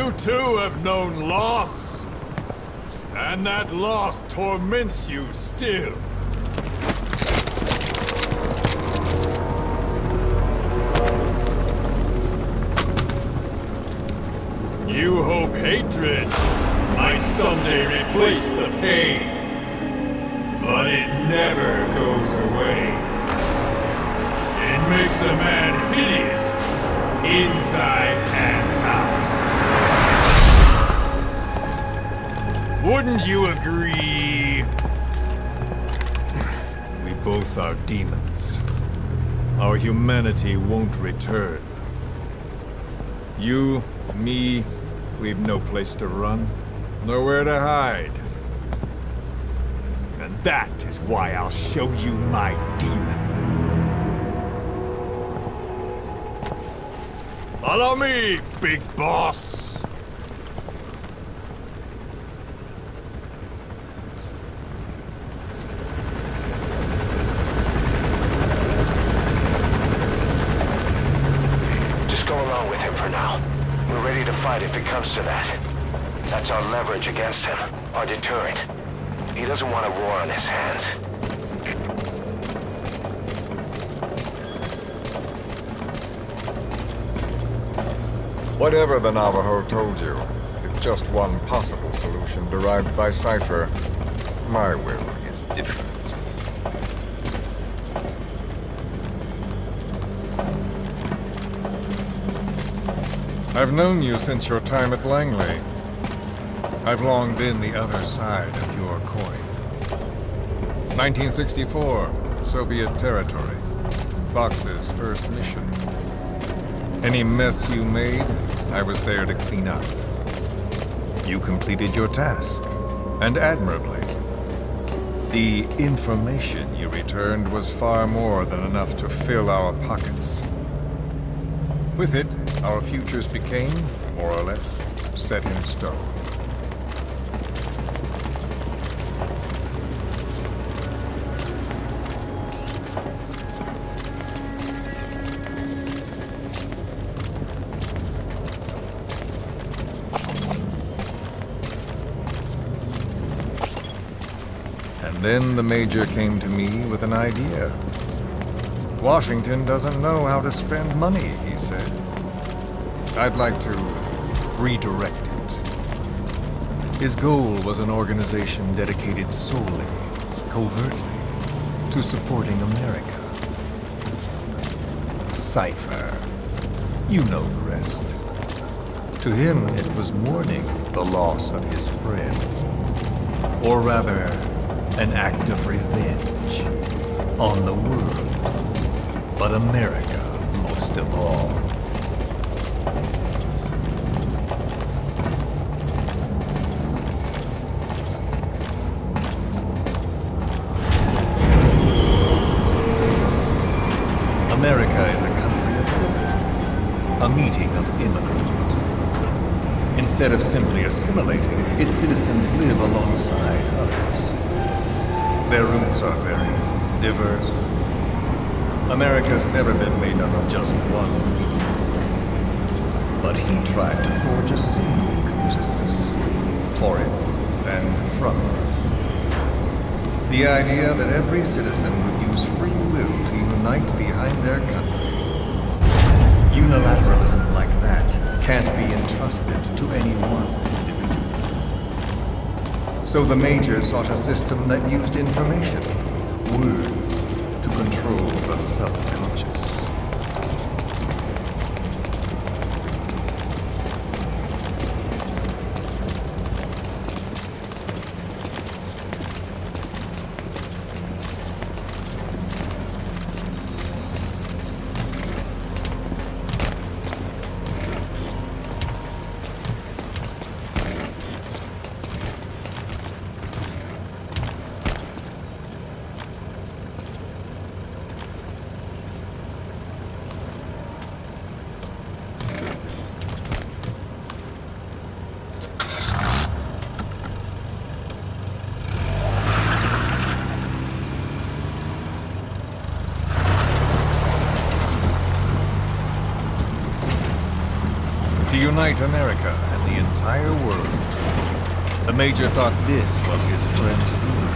You too have known loss. And that loss torments you still. You hope hatred might someday replace the pain. But it never goes away. It makes a man hideous, inside and out. Wouldn't you agree? We both are demons. Our humanity won't return. You, me, we've no place to run, nowhere to hide. And that is why I'll show you my demon. Follow me, big boss! Just go along with him for now. We're ready to fight if it comes to that. That's our leverage against him, our deterrent. He doesn't want a war on his hands. Whatever the Navajo told you, it's just one possible solution derived by Cypher. My will is different. I've known you since your time at Langley. I've long been the other side of your coin. 1964, Soviet territory. Fox's first mission. Any mess you made, I was there to clean up. You completed your task, and admirably. The information you returned was far more than enough to fill our pockets. With it, our futures became, more or less, set in stone. And then the Major came to me with an idea. Washington doesn't know how to spend money, he said. I'd like to redirect it. His goal was an organization dedicated solely, covertly, to supporting America. Cypher. You know the rest. To him, it was mourning the loss of his friend. Or rather, an act of revenge on the world, but America most of all. America is a country of liberty, a meeting of immigrants. Instead of simply assimilating, its citizens live alongside others. Their roots are varied, diverse. America's never been made up of just one people. But he tried to forge a single consciousness for it and from it. The idea that every citizen would use free will to unite behind their country. Unilateralism like that can't be entrusted to any one individual. So the Major sought a system that used information, words, to control the subconscious. To unite America and the entire world. The Major thought this was his friend's ruin,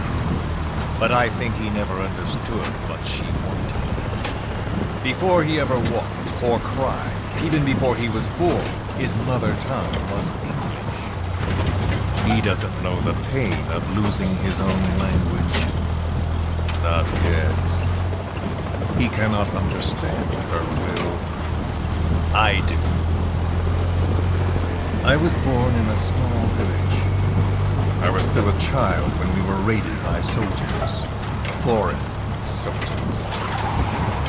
but I think he never understood what she wanted. Before he ever walked or cried, even before he was born, his mother tongue was English. He doesn't know the pain of losing his own language. Not yet. He cannot understand her will. I do. I was born in a small village. I was still a child when we were raided by soldiers. Foreign soldiers.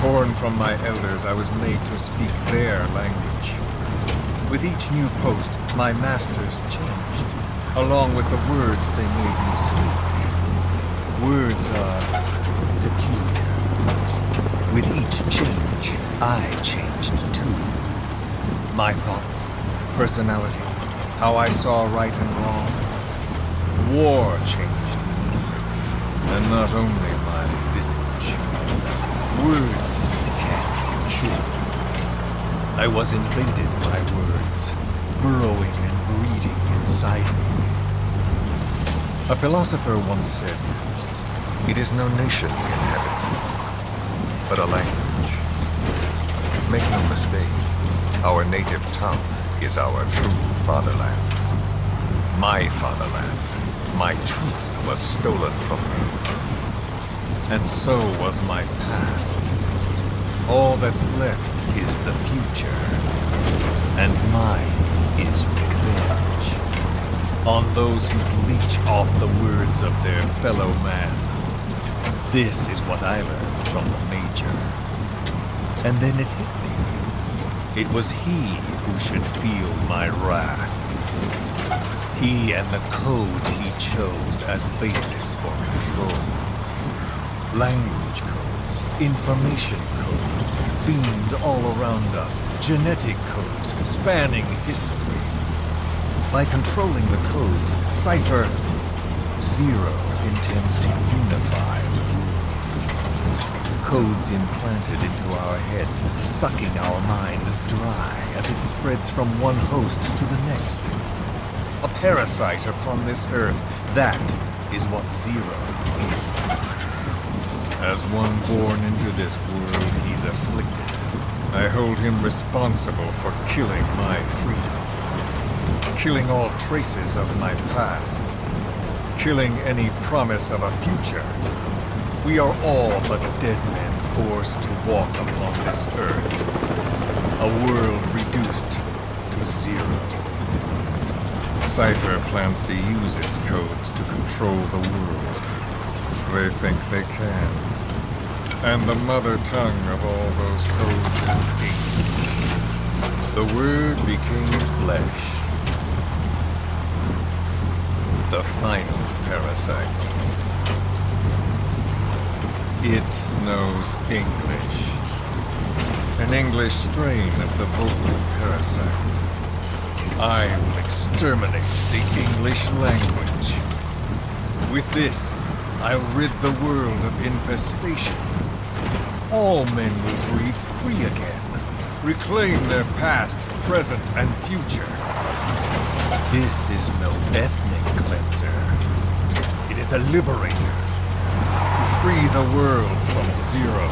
Torn from my elders, I was made to speak their language. With each new post, my masters changed, along with the words they made me speak. Words are peculiar. With each change, I changed too. My thoughts, personality, how I saw right and wrong. War changed me, and not only my visage. Words can kill. I was invaded by words, burrowing and breeding inside me. A philosopher once said, "It is no nation we inhabit, but a language." Make no mistake, our native tongue is our true fatherland. My fatherland, my truth was stolen from me. And so was my past. All that's left is the future. And mine is revenge. On those who leech off the words of their fellow man. This is what I learned from the Major. And then it hit me. It was he who should feel my wrath. He and the code he chose as basis for control. Language codes, information codes, beamed all around us, genetic codes spanning history. By controlling the codes, Cypher Zero intends to unify the world. Codes implanted into our heads, sucking our minds dry as it spreads from one host to the next. A parasite upon this earth, that is what Zero is. As one born into this world, he's afflicted. I hold him responsible for killing my freedom. Killing all traces of my past. Killing any promise of a future. We are all but dead men forced to walk upon this earth. A world reduced to zero. Cypher plans to use its codes to control the world. They think they can. And the mother tongue of all those codes is English. The word became flesh. The final parasite. It knows English. An English strain of the vocal parasite. I will exterminate the English language. With this, I'll rid the world of infestation. All men will breathe free again, reclaim their past, present, and future. This is no ethnic cleanser. It is a liberator. To free the world from Zero.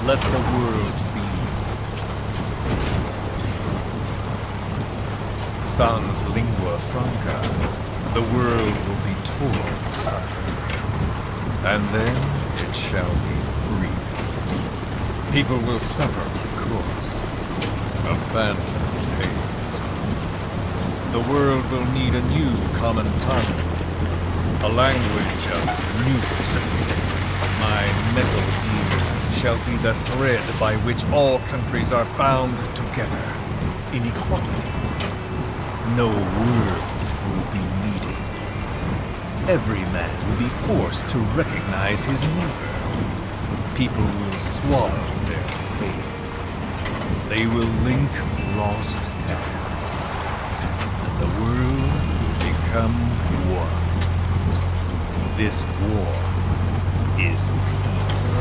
Let the world be. Sans lingua franca, the world will be torn asunder. And then it shall be free. People will suffer, of course. A phantom pain. The world will need a new common tongue. A language of nukes. My metal ears shall be the thread by which all countries are bound together. In equality. No words will be needed. Every man will be forced to recognize his neighbor. People will swallow their pain. They will link lost hands. And the world will become one. This war is peace.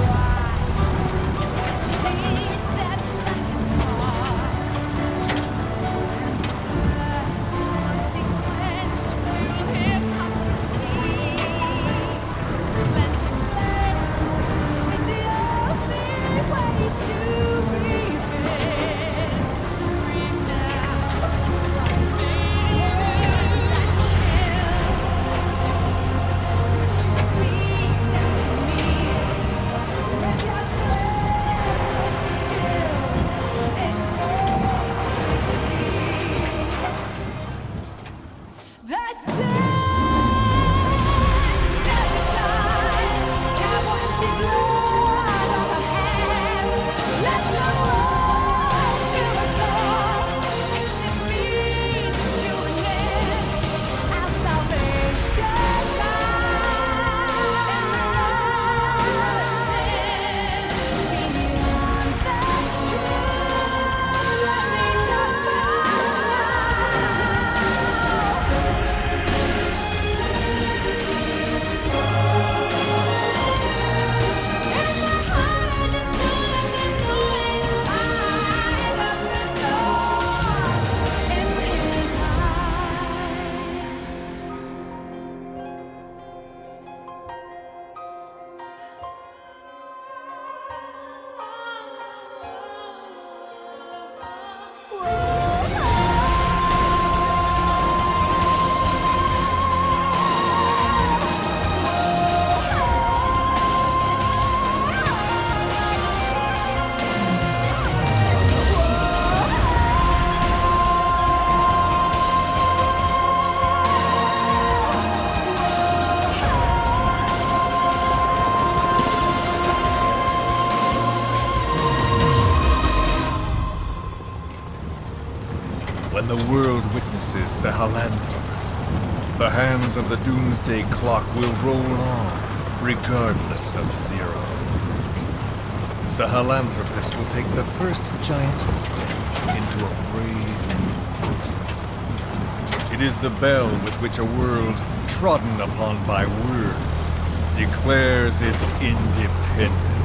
When the world witnesses Sahelanthropus, the hands of the doomsday clock will roll on, regardless of zero. Sahelanthropus will take the first giant step into a brave new world. It is the bell with which a world trodden upon by words declares its independence.